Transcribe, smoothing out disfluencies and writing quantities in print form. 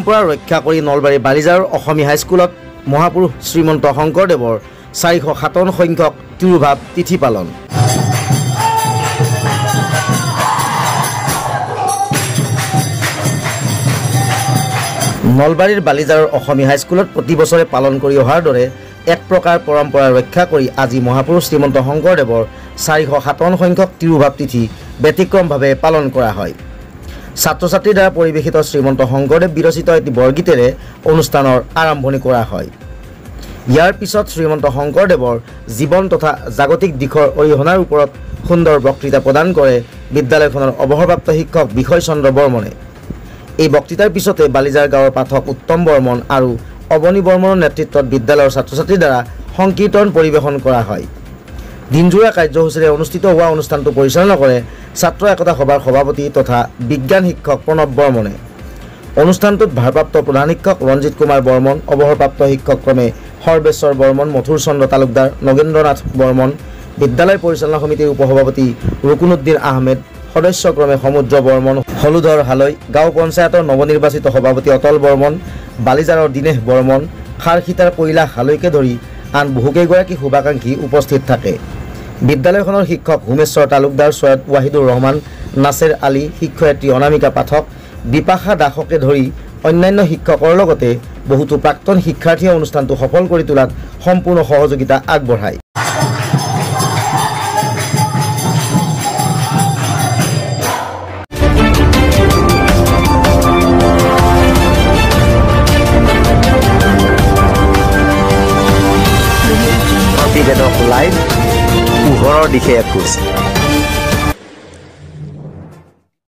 পৰা ৰক্ষা কৰি নলবাৰী বালিজাৰ অসমী হাইস্কুলত মহাপুৰুষ শ্ৰীমন্ত শংকৰদেৱৰ 457 সংখ্যক তিৰুভাৱ তিথি পালন। নলবাৰীৰ বালিজাৰৰ অসমী হাইস্কুলত প্ৰতি বছৰে পালন কৰি অহাৰ দৰে এক প্ৰকাৰ পৰম্পৰা ৰক্ষা কৰি আজি মহাপুৰুষ শ্ৰীমন্ত শংকৰদেৱৰ 457 সংখ্যক তিৰুভাৱ তিথি ব্যতিক্ৰমভাৱে পালন কৰা হয়। ছাত্ৰ ছাত্ৰীৰ দ্বাৰা পৰিৱেশিত শ্ৰীমন্ত শংকৰদেৱ বিৰচিত এটি বৰগীতেৰে অনুষ্ঠানৰ আৰম্ভণি কৰা হয়। ইয়াৰ পিছত শ্ৰীমন্ত শংকৰদেৱৰ জীৱন তথা জাগতিক দিশৰ অৰিহণাৰ ওপৰত সুন্দৰ বক্তৃতা প্ৰদান কৰে বিদ্যালয়খনৰ অৱসৰপ্ৰাপ্ত শিক্ষক বিশয় চন্দ্ৰ বৰ্মনে। এই বক্তৃতাৰ পিছতে বালিজাৰ গাঁৱৰ পাঠক উত্তম বৰ্মন আৰু অৱনী বৰ্মনৰ নেতৃত্বত বিদ্যালয়ৰ ছাত্ৰ ছাত্ৰীৰ দ্বাৰা সংকীৰ্তন পৰিৱেশন কৰা হয়। দিনজোৰা কাৰ্যসূচীৰে অনুষ্ঠিত হোৱা অনুষ্ঠানটো পৰিচালনা কৰে ছাত্ৰ একতা সভাৰ সভাপতি তথা বিজ্ঞান শিক্ষক প্ৰণৱ বৰ্মনে। অনুষ্ঠানটোত ভাৰপ্ৰাপ্ত প্ৰধান শিক্ষক ৰঞ্জিত কুমাৰ বৰ্মন, অৱসৰপ্ৰাপ্ত শিক্ষক ক্ৰমে সৰ্বেশ্বৰ বৰ্মন, মথুৰ চন্দ্ৰ তালুকদাৰ, নগেন্দ্ৰনাথ বৰ্মন, বিদ্যালয় পৰিচালনা সমিতিৰ উপসভাপতি ৰুকুনুদ্দিন আহমেদ, সদস্যক্ৰমে সমুদ্ৰ বৰ্মন, হলুধৰ হালৈ, গাঁও পঞ্চায়তৰ নৱনিৰ্বাচিত সভাপতি অতল বৰ্মন, বালিজাৰৰ দীনেশ বৰ্মন, খাৰখিতাৰ কৈলাশ হালৈকে ধৰি আন বহুকেইগৰাকী শুভাকাংক্ষী উপস্থিত থাকে। বিদ্যালয়খনৰ শিক্ষক হোমেশ্বৰ তালুকদাৰ, ছৈয়দ ৱাহিদুৰ ৰহমান, নাছেৰ আলী, শিক্ষয়িত্ৰী অনামিকা পাঠক, বিপাশা দাসকে ধৰি অন্যান্য শিক্ষকৰ লগতে বহুতো প্ৰাক্তন শিক্ষাৰ্থীয়ে অনুষ্ঠানটো সফল কৰি তোলাত সম্পূৰ্ণ সহযোগিতা আগবঢ়ায়। প্ৰতিবেদক লাইভ পোহৰৰ দিশে এখোজ।